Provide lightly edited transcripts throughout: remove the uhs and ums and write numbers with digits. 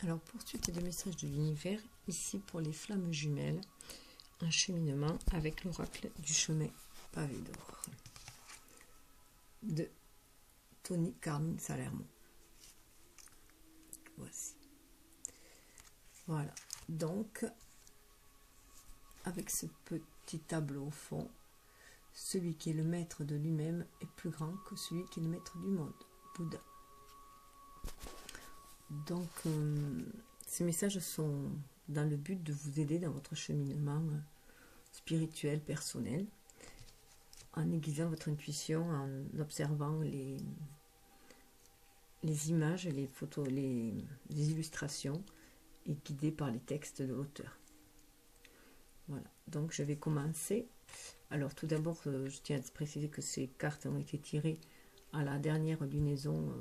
Alors, pour suite des messages de l'univers, ici pour les flammes jumelles, un cheminement avec l'oracle du chemin pavé d'or de Tony Carmine Salermo. Voici. Voilà. Donc, avec ce petit tableau au fond, celui qui est le maître de lui-même est plus grand que celui qui est le maître du monde, Bouddha. Donc, ces messages sont dans le but de vous aider dans votre cheminement spirituel, personnel, en aiguisant votre intuition, en observant les images, les photos, les illustrations, et guidé par les textes de l'auteur. Voilà, donc je vais commencer. Alors tout d'abord, je tiens à préciser que ces cartes ont été tirées à la dernière lunaison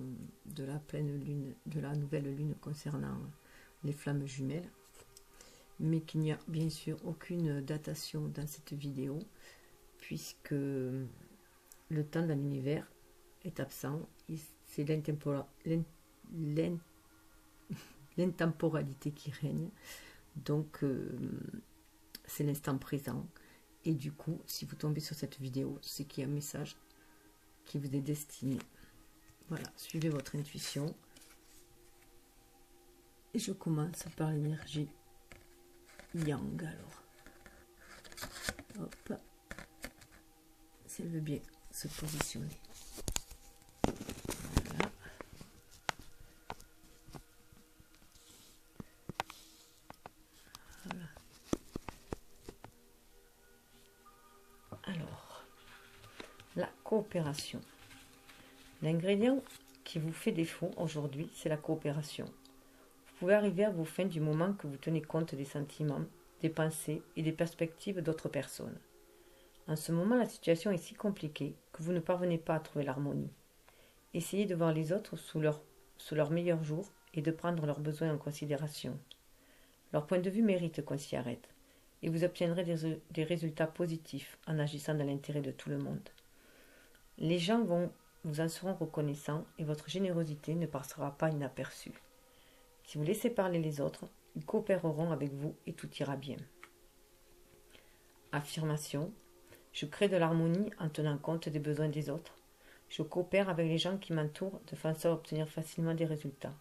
de la pleine lune, de la nouvelle lune concernant les flammes jumelles, mais qu'il n'y a bien sûr aucune datation dans cette vidéo, puisque le temps dans l'univers est absent, c'est l'intemporalité qui règne, donc c'est l'instant présent, et du coup, si vous tombez sur cette vidéo, c'est qu'il y a un message qui vous est destiné. Voilà, suivez votre intuition. Et je commence par l'énergie Yang, alors. Hop. Si elle veut bien se positionner. Voilà. Voilà. Alors, la coopération. L'ingrédient qui vous fait défaut aujourd'hui, c'est la coopération. Vous pouvez arriver à vos fins du moment que vous tenez compte des sentiments, des pensées et des perspectives d'autres personnes. En ce moment, la situation est si compliquée que vous ne parvenez pas à trouver l'harmonie. Essayez de voir les autres sous leur meilleur jour et de prendre leurs besoins en considération. Leur point de vue mérite qu'on s'y arrête, et vous obtiendrez des résultats positifs en agissant dans l'intérêt de tout le monde. Les gens vous en seront reconnaissants et votre générosité ne passera pas inaperçue. Si vous laissez parler les autres, ils coopéreront avec vous et tout ira bien. Affirmation. Je crée de l'harmonie en tenant compte des besoins des autres. Je coopère avec les gens qui m'entourent de façon à obtenir facilement des résultats.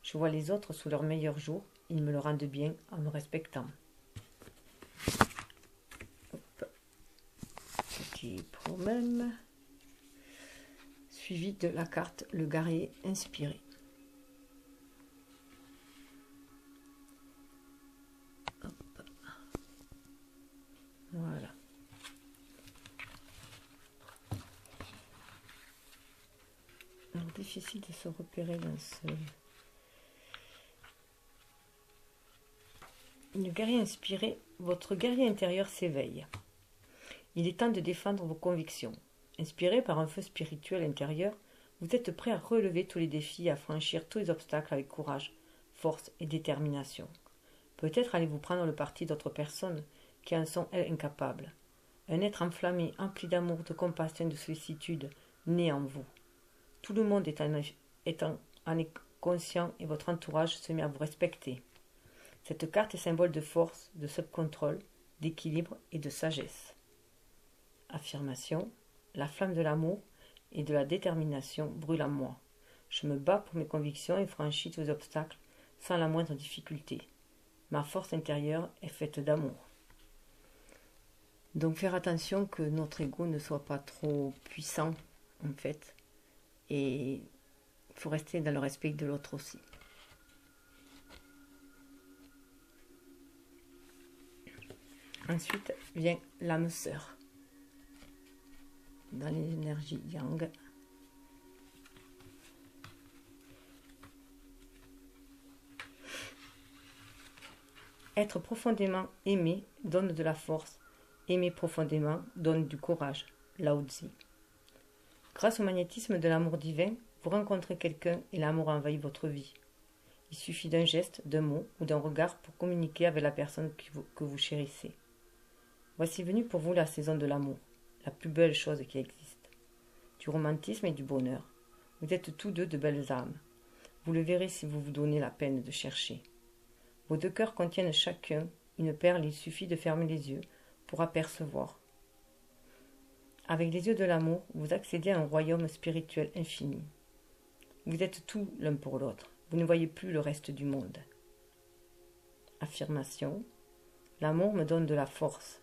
Je vois les autres sous leur meilleur jour, ils me le rendent bien en me respectant. Hop. Petit problème. Suivi de la carte le guerrier inspiré. Hop. Voilà. Alors, difficile de se repérer dans ce... Le guerrier inspiré, votre guerrier intérieur s'éveille. Il est temps de défendre vos convictions. Inspiré par un feu spirituel intérieur, vous êtes prêt à relever tous les défis et à franchir tous les obstacles avec courage, force et détermination. Peut-être allez-vous prendre le parti d'autres personnes qui en sont, elles, incapables. Un être enflammé, empli d'amour, de compassion et de sollicitude, né en vous. Tout le monde en est conscient et votre entourage se met à vous respecter. Cette carte est symbole de force, de self-control, d'équilibre et de sagesse. Affirmation. La flamme de l'amour et de la détermination brûle en moi. Je me bats pour mes convictions et franchis tous les obstacles sans la moindre difficulté. Ma force intérieure est faite d'amour. Donc faire attention que notre ego ne soit pas trop puissant en fait. Et il faut rester dans le respect de l'autre aussi. Ensuite vient l'âme sœur. Dans les énergies yang. Être profondément aimé donne de la force. Aimer profondément donne du courage. Lao Tzu. Grâce au magnétisme de l'amour divin, vous rencontrez quelqu'un et l'amour envahit votre vie. Il suffit d'un geste, d'un mot ou d'un regard pour communiquer avec la personne que vous chérissez. Voici venue pour vous la saison de l'amour, la plus belle chose qui existe. Du romantisme et du bonheur. Vous êtes tous deux de belles âmes. Vous le verrez si vous vous donnez la peine de chercher. Vos deux cœurs contiennent chacun une perle, il suffit de fermer les yeux pour apercevoir. Avec les yeux de l'amour, vous accédez à un royaume spirituel infini. Vous êtes tout l'un pour l'autre. Vous ne voyez plus le reste du monde. Affirmation. L'amour me donne de la force.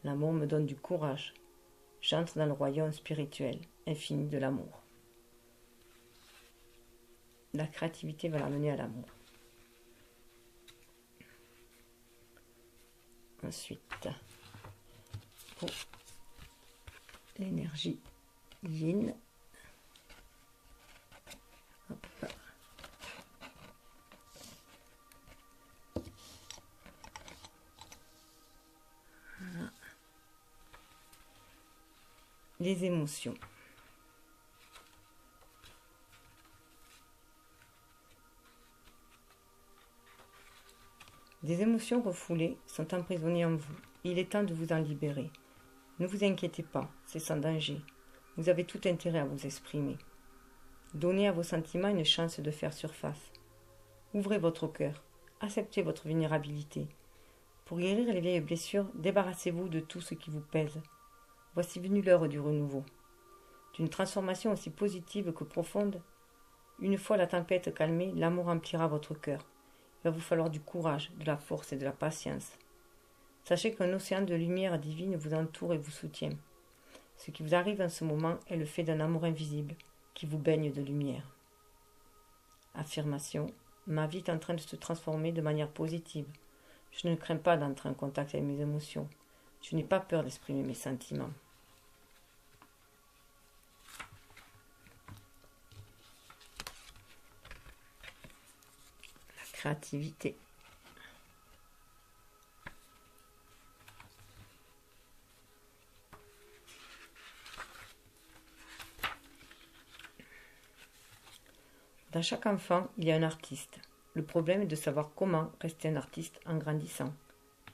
L'amour me donne du courage. J'entre dans le royaume spirituel infini de l'amour. La créativité va l'amener à l'amour. Ensuite, pour l'énergie yin. Hop. Voilà. Les émotions. Des émotions refoulées sont emprisonnées en vous. Il est temps de vous en libérer. Ne vous inquiétez pas, c'est sans danger. Vous avez tout intérêt à vous exprimer. Donnez à vos sentiments une chance de faire surface. Ouvrez votre cœur. Acceptez votre vulnérabilité. Pour guérir les vieilles blessures, débarrassez-vous de tout ce qui vous pèse. Voici venue l'heure du renouveau. D'une transformation aussi positive que profonde, une fois la tempête calmée, l'amour remplira votre cœur. Il va vous falloir du courage, de la force et de la patience. Sachez qu'un océan de lumière divine vous entoure et vous soutient. Ce qui vous arrive en ce moment est le fait d'un amour invisible qui vous baigne de lumière. Affirmation. Ma vie est en train de se transformer de manière positive. Je ne crains pas d'entrer en contact avec mes émotions. Je n'ai pas peur d'exprimer mes sentiments. La créativité. Dans chaque enfant, il y a un artiste. Le problème est de savoir comment rester un artiste en grandissant.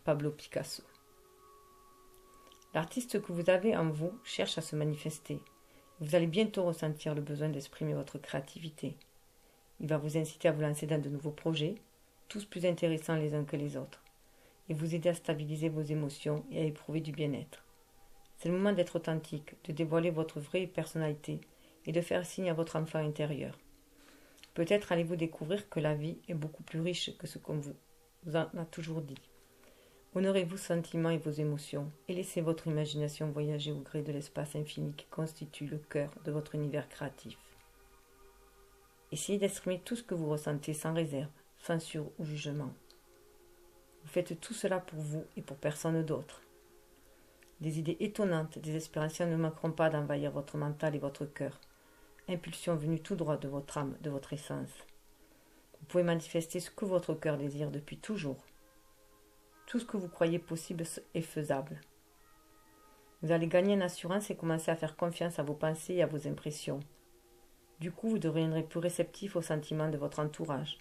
Pablo Picasso. L'artiste que vous avez en vous cherche à se manifester. Vous allez bientôt ressentir le besoin d'exprimer votre créativité. Il va vous inciter à vous lancer dans de nouveaux projets, tous plus intéressants les uns que les autres, et vous aider à stabiliser vos émotions et à éprouver du bien-être. C'est le moment d'être authentique, de dévoiler votre vraie personnalité et de faire signe à votre enfant intérieur. Peut-être allez-vous découvrir que la vie est beaucoup plus riche que ce qu'on vous en a toujours dit. Honorez vos sentiments et vos émotions et laissez votre imagination voyager au gré de l'espace infini qui constitue le cœur de votre univers créatif. Essayez d'exprimer tout ce que vous ressentez sans réserve, censure ou jugement. Vous faites tout cela pour vous et pour personne d'autre. Des idées étonnantes, des inspirations ne manqueront pas d'envahir votre mental et votre cœur. Impulsions venues tout droit de votre âme, de votre essence. Vous pouvez manifester ce que votre cœur désire depuis toujours. Tout ce que vous croyez possible est faisable. Vous allez gagner en assurance et commencer à faire confiance à vos pensées et à vos impressions. Du coup, vous deviendrez plus réceptif aux sentiments de votre entourage.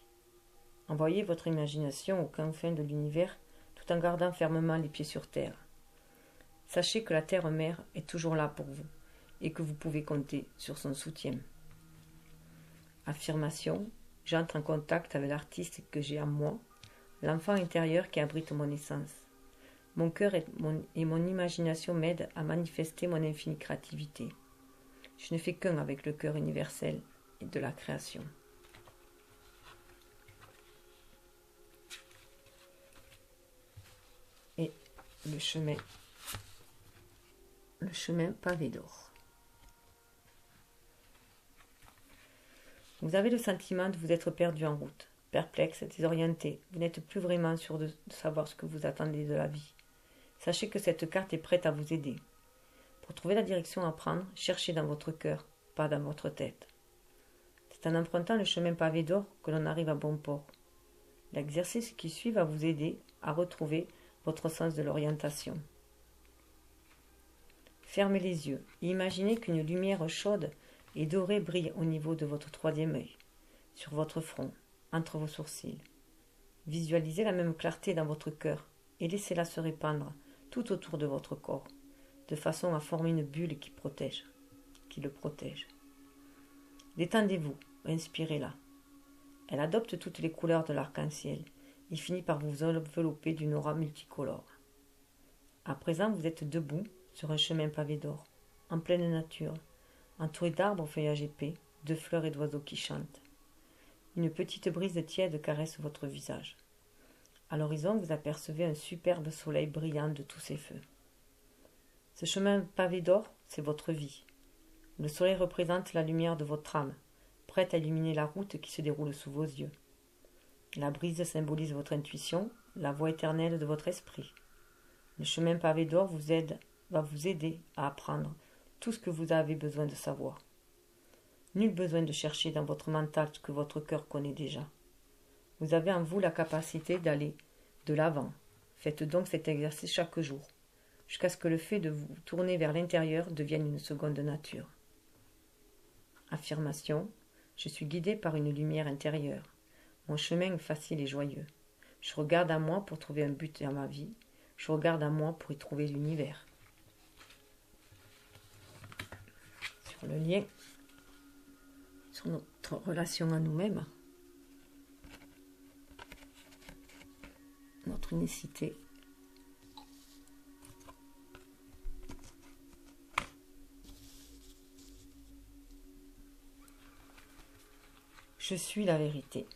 Envoyez votre imagination aux confins de l'univers tout en gardant fermement les pieds sur terre. Sachez que la terre-mère est toujours là pour vous et que vous pouvez compter sur son soutien. Affirmation. J'entre en contact avec l'artiste que j'ai en moi, l'enfant intérieur qui abrite mon essence. Mon cœur et mon imagination m'aident à manifester mon infinie créativité. Je ne fais qu'un avec le cœur universel et de la création. Et le chemin pavé d'or. Vous avez le sentiment de vous être perdu en route, perplexe, désorienté. Vous n'êtes plus vraiment sûr de savoir ce que vous attendez de la vie. Sachez que cette carte est prête à vous aider. Pour trouver la direction à prendre, cherchez dans votre cœur, pas dans votre tête. C'est en empruntant le chemin pavé d'or que l'on arrive à bon port. L'exercice qui suit va vous aider à retrouver votre sens de l'orientation. Fermez les yeux et imaginez qu'une lumière chaude et dorée brille au niveau de votre troisième œil, sur votre front, entre vos sourcils. Visualisez la même clarté dans votre cœur et laissez-la se répandre tout autour de votre corps, de façon à former une bulle qui le protège. Détendez-vous, inspirez-la. Elle adopte toutes les couleurs de l'arc-en-ciel et finit par vous envelopper d'une aura multicolore. À présent, vous êtes debout sur un chemin pavé d'or, en pleine nature, entouré d'arbres au feuillage épais, de fleurs et d'oiseaux qui chantent. Une petite brise tiède caresse votre visage. À l'horizon, vous apercevez un superbe soleil brillant de tous ses feux. Ce chemin pavé d'or, c'est votre vie. Le soleil représente la lumière de votre âme, prête à illuminer la route qui se déroule sous vos yeux. La brise symbolise votre intuition, la voie éternelle de votre esprit. Le chemin pavé d'or va vous aider à apprendre tout ce que vous avez besoin de savoir. Nul besoin de chercher dans votre mental ce que votre cœur connaît déjà. Vous avez en vous la capacité d'aller de l'avant. Faites donc cet exercice chaque jour, jusqu'à ce que le fait de vous tourner vers l'intérieur devienne une seconde nature. Affirmation. Je suis guidé par une lumière intérieure. Mon chemin est facile et joyeux. Je regarde à moi pour trouver un but dans ma vie. Je regarde à moi pour y trouver l'univers. Sur le lien, sur notre relation à nous-mêmes, notre unicité. Je suis la vérité.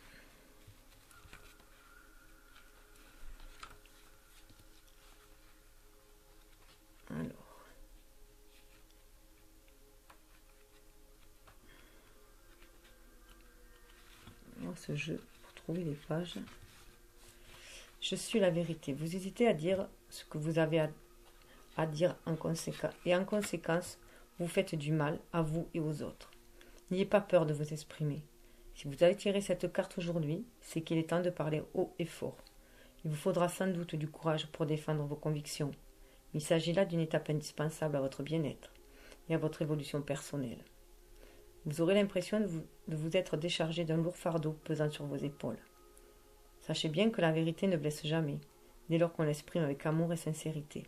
Alors, dans ce jeu, pour trouver les pages. Je suis la vérité. Vous hésitez à dire ce que vous avez à dire en conséquence. Et en conséquence, vous faites du mal à vous et aux autres. N'ayez pas peur de vous exprimer. Si vous avez tiré cette carte aujourd'hui, c'est qu'il est temps de parler haut et fort. Il vous faudra sans doute du courage pour défendre vos convictions. Mais il s'agit là d'une étape indispensable à votre bien-être et à votre évolution personnelle. Vous aurez l'impression de vous être déchargé d'un lourd fardeau pesant sur vos épaules. Sachez bien que la vérité ne blesse jamais, dès lors qu'on l'exprime avec amour et sincérité.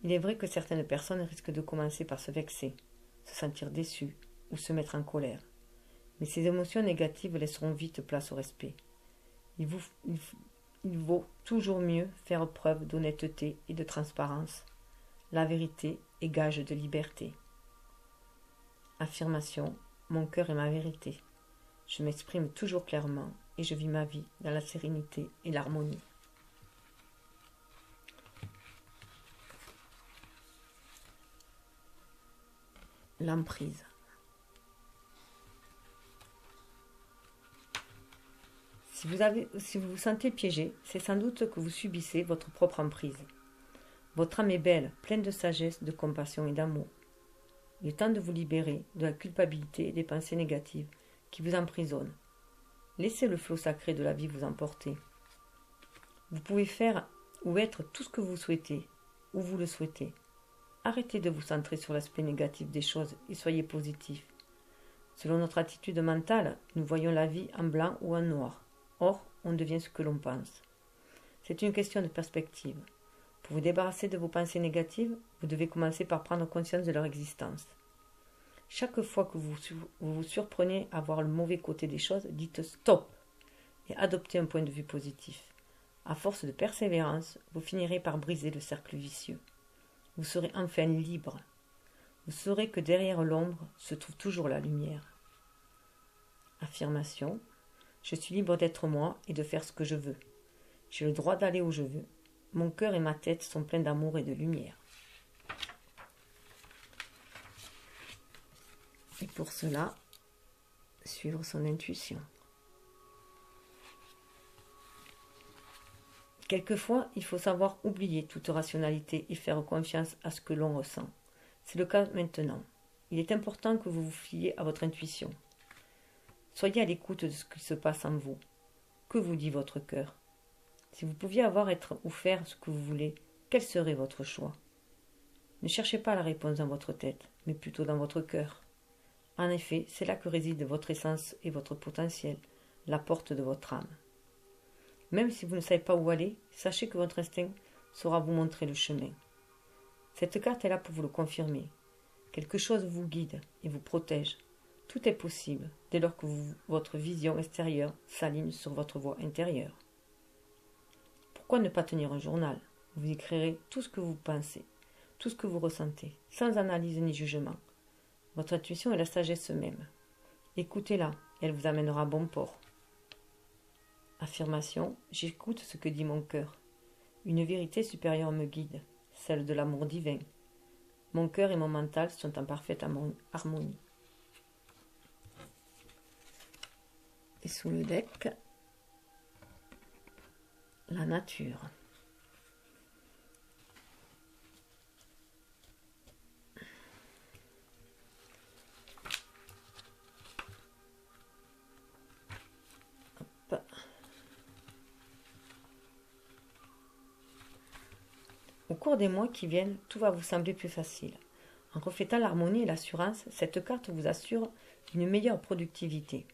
Il est vrai que certaines personnes risquent de commencer par se vexer, se sentir déçues ou se mettre en colère. Mais ces émotions négatives laisseront vite place au respect. Il vaut toujours mieux faire preuve d'honnêteté et de transparence. La vérité est gage de liberté. Affirmation. Mon cœur est ma vérité. Je m'exprime toujours clairement et je vis ma vie dans la sérénité et l'harmonie. L'emprise. Si vous vous sentez piégé, c'est sans doute que vous subissez votre propre emprise. Votre âme est belle, pleine de sagesse, de compassion et d'amour. Il est temps de vous libérer de la culpabilité et des pensées négatives qui vous emprisonnent. Laissez le flot sacré de la vie vous emporter. Vous pouvez faire ou être tout ce que vous souhaitez, où vous le souhaitez. Arrêtez de vous centrer sur l'aspect négatif des choses et soyez positif. Selon notre attitude mentale, nous voyons la vie en blanc ou en noir. Or, on devient ce que l'on pense. C'est une question de perspective. Pour vous débarrasser de vos pensées négatives, vous devez commencer par prendre conscience de leur existence. Chaque fois que vous vous surprenez à voir le mauvais côté des choses, dites stop et adoptez un point de vue positif. À force de persévérance, vous finirez par briser le cercle vicieux. Vous serez enfin libre. Vous saurez que derrière l'ombre se trouve toujours la lumière. Affirmation. Je suis libre d'être moi et de faire ce que je veux. J'ai le droit d'aller où je veux. Mon cœur et ma tête sont pleins d'amour et de lumière. Et pour cela, suivre son intuition. Quelquefois, il faut savoir oublier toute rationalité et faire confiance à ce que l'on ressent. C'est le cas maintenant. Il est important que vous vous fiez à votre intuition. Soyez à l'écoute de ce qui se passe en vous. Que vous dit votre cœur? Si vous pouviez avoir, être ou faire ce que vous voulez, quel serait votre choix? Ne cherchez pas la réponse dans votre tête, mais plutôt dans votre cœur. En effet, c'est là que réside votre essence et votre potentiel, la porte de votre âme. Même si vous ne savez pas où aller, sachez que votre instinct saura vous montrer le chemin. Cette carte est là pour vous le confirmer. Quelque chose vous guide et vous protège. Tout est possible dès lors que votre vision extérieure s'aligne sur votre voix intérieure. Pourquoi ne pas tenir un journal? Vous écrirez tout ce que vous pensez, tout ce que vous ressentez, sans analyse ni jugement. Votre intuition est la sagesse même. Écoutez-la, elle vous amènera à bon port. Affirmation, j'écoute ce que dit mon cœur. Une vérité supérieure me guide, celle de l'amour divin. Mon cœur et mon mental sont en parfaite harmonie. Et sous le deck, la nature. Hop. Au cours des mois qui viennent, tout va vous sembler plus facile. En reflétant l'harmonie et l'assurance, cette carte vous assure une meilleure productivité.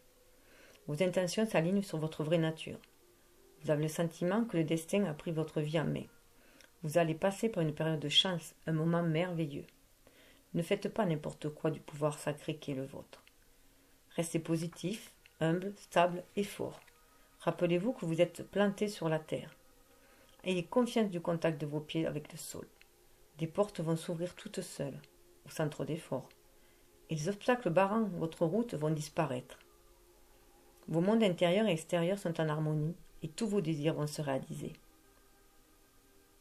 Vos intentions s'alignent sur votre vraie nature. Vous avez le sentiment que le destin a pris votre vie en main. Vous allez passer par une période de chance, un moment merveilleux. Ne faites pas n'importe quoi du pouvoir sacré qui est le vôtre. Restez positif, humble, stable et fort. Rappelez-vous que vous êtes planté sur la terre. Ayez confiance du contact de vos pieds avec le sol. Des portes vont s'ouvrir toutes seules, au centre d'efforts. Et les obstacles barrant votre route vont disparaître. Vos mondes intérieurs et extérieurs sont en harmonie et tous vos désirs vont se réaliser.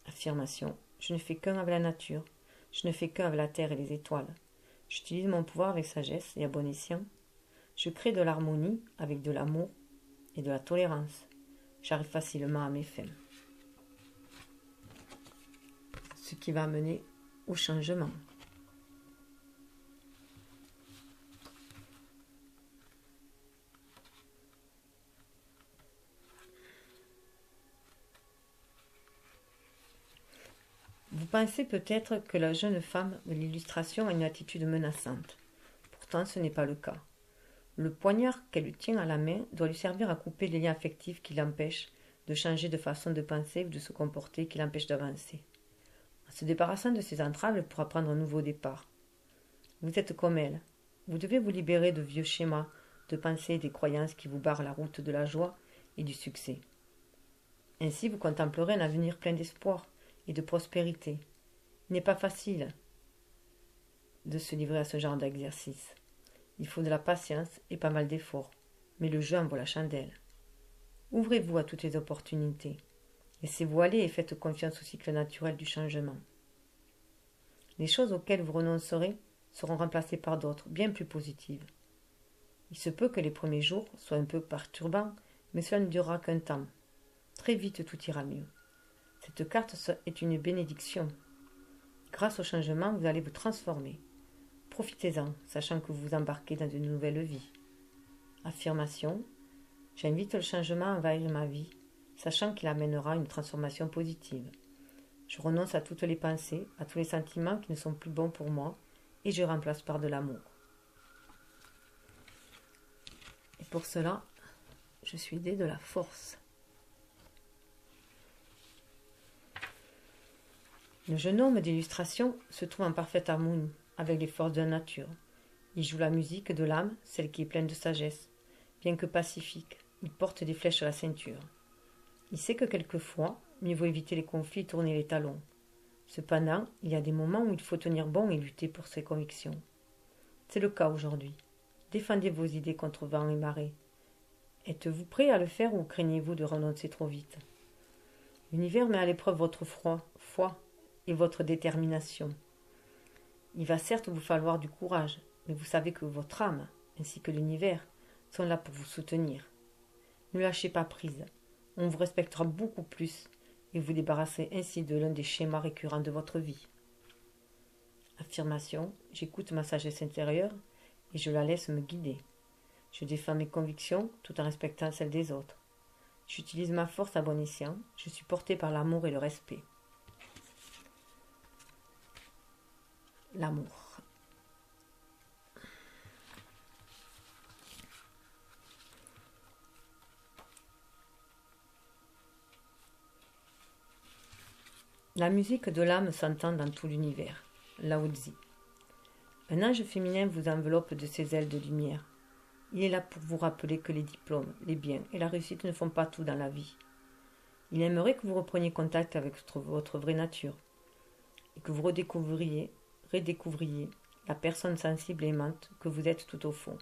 Affirmation. Je ne fais qu'un avec la nature. Je ne fais qu'un avec la terre et les étoiles. J'utilise mon pouvoir avec sagesse et à bon escient. Je crée de l'harmonie avec de l'amour et de la tolérance. J'arrive facilement à mes fins. Ce qui va mener au changement. Vous pensez peut-être que la jeune femme de l'illustration a une attitude menaçante. Pourtant, ce n'est pas le cas. Le poignard qu'elle tient à la main doit lui servir à couper les liens affectifs qui l'empêchent de changer de façon de penser ou de se comporter, qui l'empêchent d'avancer. En se débarrassant de ses entraves, elle pourra prendre un nouveau départ. Vous êtes comme elle. Vous devez vous libérer de vieux schémas, de pensées et des croyances qui vous barrent la route de la joie et du succès. Ainsi, vous contemplerez un avenir plein d'espoir et de prospérité. Il n'est pas facile de se livrer à ce genre d'exercice. Il faut de la patience et pas mal d'efforts, mais le jeu en vaut la chandelle. Ouvrez-vous à toutes les opportunités. Laissez-vous aller et faites confiance au cycle naturel du changement. Les choses auxquelles vous renoncerez seront remplacées par d'autres, bien plus positives. Il se peut que les premiers jours soient un peu perturbants, mais cela ne durera qu'un temps. Très vite tout ira mieux. Cette carte est une bénédiction. Grâce au changement, vous allez vous transformer. Profitez-en, sachant que vous embarquez dans une nouvelle vie. Affirmation. J'invite le changement à envahir ma vie, sachant qu'il amènera une transformation positive. Je renonce à toutes les pensées, à tous les sentiments qui ne sont plus bons pour moi, et je remplace par de l'amour. Et pour cela, je suis aidée de la force. Le jeune homme d'illustration se trouve en parfaite harmonie avec les forces de la nature. Il joue la musique de l'âme, celle qui est pleine de sagesse. Bien que pacifique, il porte des flèches à la ceinture. Il sait que quelquefois, mieux vaut éviter les conflits et tourner les talons. Cependant, il y a des moments où il faut tenir bon et lutter pour ses convictions. C'est le cas aujourd'hui. Défendez vos idées contre vent et marée. Êtes-vous prêt à le faire ou craignez-vous de renoncer trop vite? L'univers met à l'épreuve votre foi et votre détermination. Il va certes vous falloir du courage, mais vous savez que votre âme, ainsi que l'univers, sont là pour vous soutenir. Ne lâchez pas prise. On vous respectera beaucoup plus et vous débarrasserez ainsi de l'un des schémas récurrents de votre vie. Affirmation. J'écoute ma sagesse intérieure et je la laisse me guider. Je défends mes convictions tout en respectant celles des autres. J'utilise ma force à bon escient. Je suis portée par l'amour et le respect. L'amour. La musique de l'âme s'entend dans tout l'univers. Lao Tzu. Un ange féminin vous enveloppe de ses ailes de lumière. Il est là pour vous rappeler que les diplômes, les biens et la réussite ne font pas tout dans la vie. Il aimerait que vous repreniez contact avec votre vraie nature et que vous redécouvriez la personne sensible et aimante que vous êtes tout au fond.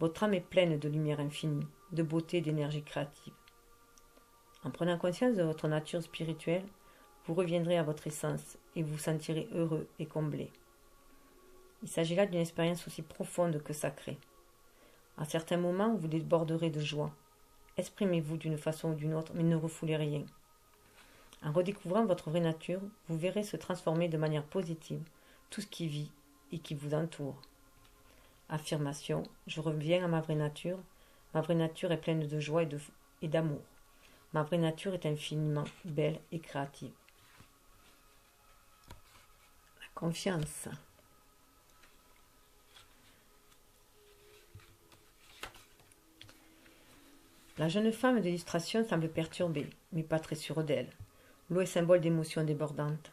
Votre âme est pleine de lumière infinie, de beauté et d'énergie créative. En prenant conscience de votre nature spirituelle, vous reviendrez à votre essence et vous vous sentirez heureux et comblé. Il s'agit là d'une expérience aussi profonde que sacrée. À certains moments, vous déborderez de joie. Exprimez-vous d'une façon ou d'une autre, mais ne refoulez rien. En redécouvrant votre vraie nature, vous verrez se transformer de manière positive tout ce qui vit et qui vous entoure. Affirmation, je reviens à ma vraie nature. Ma vraie nature est pleine de joie et d'amour. Ma vraie nature est infiniment belle et créative. La confiance. La jeune femme d'illustration semble perturbée, mais pas très sûre d'elle. L'eau est symbole d'émotions débordantes.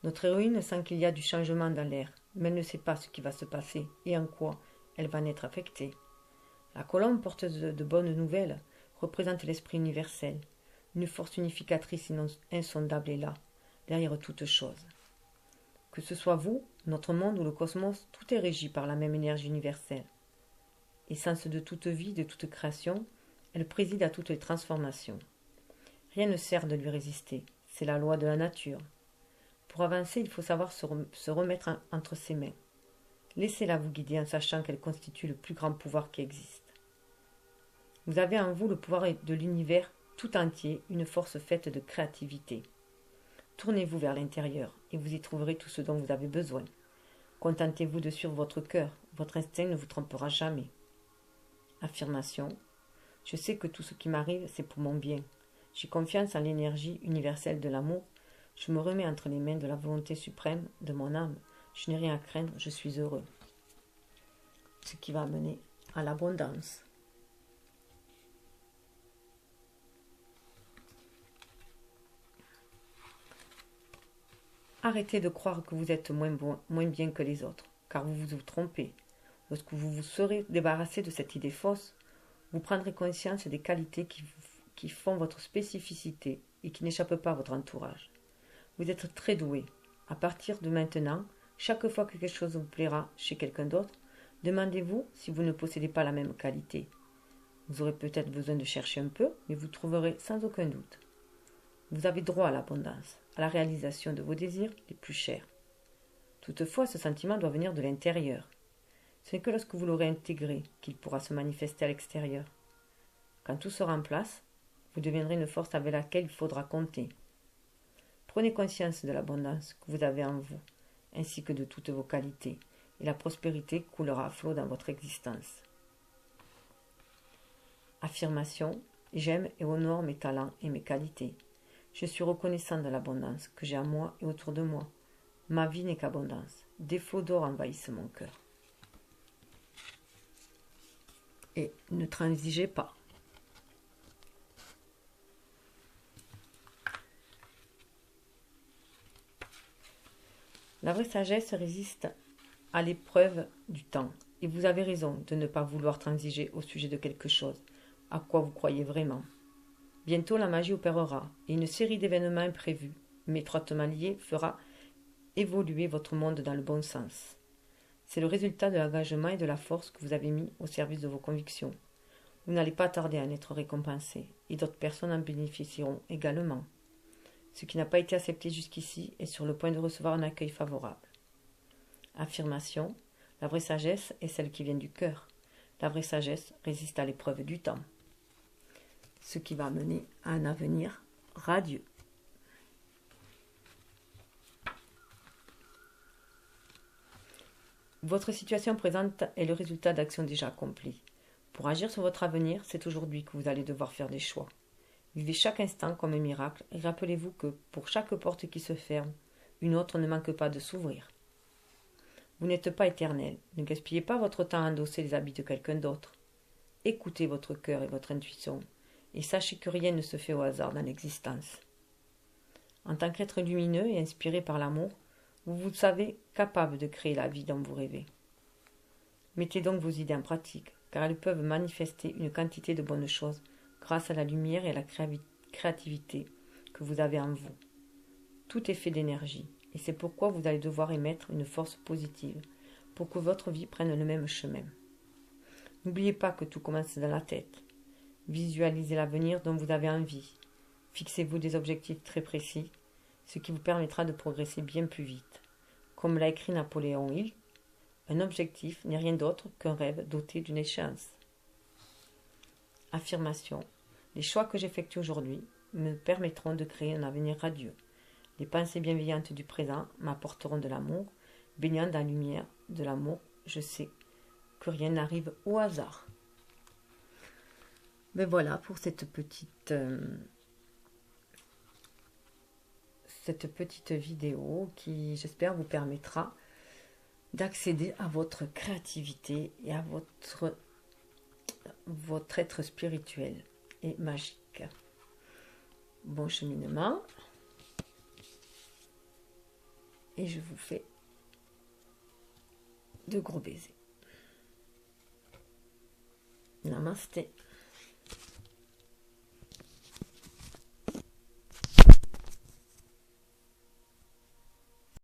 Notre héroïne sent qu'il y a du changement dans l'air, mais elle ne sait pas ce qui va se passer et en quoi elle va en être affectée. La colombe porteuse de bonnes nouvelles représente l'esprit universel. Une force unificatrice insondable est là, derrière toute chose. Que ce soit vous, notre monde ou le cosmos, tout est régi par la même énergie universelle. Essence de toute vie, de toute création, elle préside à toutes les transformations. Rien ne sert de lui résister, c'est la loi de la nature. Pour avancer, il faut savoir se remettre entre ses mains. Laissez-la vous guider en sachant qu'elle constitue le plus grand pouvoir qui existe. Vous avez en vous le pouvoir de l'univers tout entier, une force faite de créativité. Tournez-vous vers l'intérieur et vous y trouverez tout ce dont vous avez besoin. Contentez-vous de suivre votre cœur, votre instinct ne vous trompera jamais. Affirmation. Je sais que tout ce qui m'arrive, c'est pour mon bien. J'ai confiance en l'énergie universelle de l'amour. Je me remets entre les mains de la volonté suprême de mon âme. Je n'ai rien à craindre, je suis heureux. Ce qui va mener à l'abondance. Arrêtez de croire que vous êtes moins bien que les autres, car vous vous trompez. Lorsque vous vous serez débarrassé de cette idée fausse, vous prendrez conscience des qualités qui font votre spécificité et qui n'échappent pas à votre entourage. Vous êtes très doué. À partir de maintenant, chaque fois que quelque chose vous plaira chez quelqu'un d'autre, demandez-vous si vous ne possédez pas la même qualité. Vous aurez peut-être besoin de chercher un peu, mais vous trouverez sans aucun doute. Vous avez droit à l'abondance, à la réalisation de vos désirs les plus chers. Toutefois, ce sentiment doit venir de l'intérieur. Ce n'est que lorsque vous l'aurez intégré qu'il pourra se manifester à l'extérieur. Quand tout sera en place, vous deviendrez une force avec laquelle il faudra compter. Prenez conscience de l'abondance que vous avez en vous, ainsi que de toutes vos qualités, et la prospérité coulera à flot dans votre existence. Affirmation. J'aime et honore mes talents et mes qualités. Je suis reconnaissant de l'abondance que j'ai en moi et autour de moi. Ma vie n'est qu'abondance. Des flots d'or envahissent mon cœur. Et ne transigez pas. La vraie sagesse résiste à l'épreuve du temps. Et vous avez raison de ne pas vouloir transiger au sujet de quelque chose à quoi vous croyez vraiment. Bientôt la magie opérera et une série d'événements imprévus, mais étroitement liés, fera évoluer votre monde dans le bon sens. C'est le résultat de l'engagement et de la force que vous avez mis au service de vos convictions. Vous n'allez pas tarder à en être récompensé, et d'autres personnes en bénéficieront également. Ce qui n'a pas été accepté jusqu'ici est sur le point de recevoir un accueil favorable. Affirmation. La vraie sagesse est celle qui vient du cœur. La vraie sagesse résiste à l'épreuve du temps. Ce qui va mener à un avenir radieux. Votre situation présente est le résultat d'actions déjà accomplies. Pour agir sur votre avenir, c'est aujourd'hui que vous allez devoir faire des choix. Vivez chaque instant comme un miracle et rappelez-vous que pour chaque porte qui se ferme, une autre ne manque pas de s'ouvrir. Vous n'êtes pas éternel, ne gaspillez pas votre temps à endosser les habits de quelqu'un d'autre. Écoutez votre cœur et votre intuition, et sachez que rien ne se fait au hasard dans l'existence. En tant qu'être lumineux et inspiré par l'amour, vous vous savez capable de créer la vie dont vous rêvez. Mettez donc vos idées en pratique, car elles peuvent manifester une quantité de bonnes choses grâce à la lumière et à la créativité que vous avez en vous. Tout est fait d'énergie, et c'est pourquoi vous allez devoir émettre une force positive pour que votre vie prenne le même chemin. N'oubliez pas que tout commence dans la tête. Visualisez l'avenir dont vous avez envie. Fixez-vous des objectifs très précis, ce qui vous permettra de progresser bien plus vite. Comme l'a écrit Napoléon Hill, un objectif n'est rien d'autre qu'un rêve doté d'une échéance. Affirmation. Les choix que j'effectue aujourd'hui me permettront de créer un avenir radieux. Les pensées bienveillantes du présent m'apporteront de l'amour. Baignant dans la lumière de l'amour, je sais que rien n'arrive au hasard. Mais voilà pour cette petite vidéo qui, j'espère, vous permettra d'accéder à votre créativité et à votre être spirituel et magique. Bon cheminement. Et je vous fais de gros baisers. Namasté.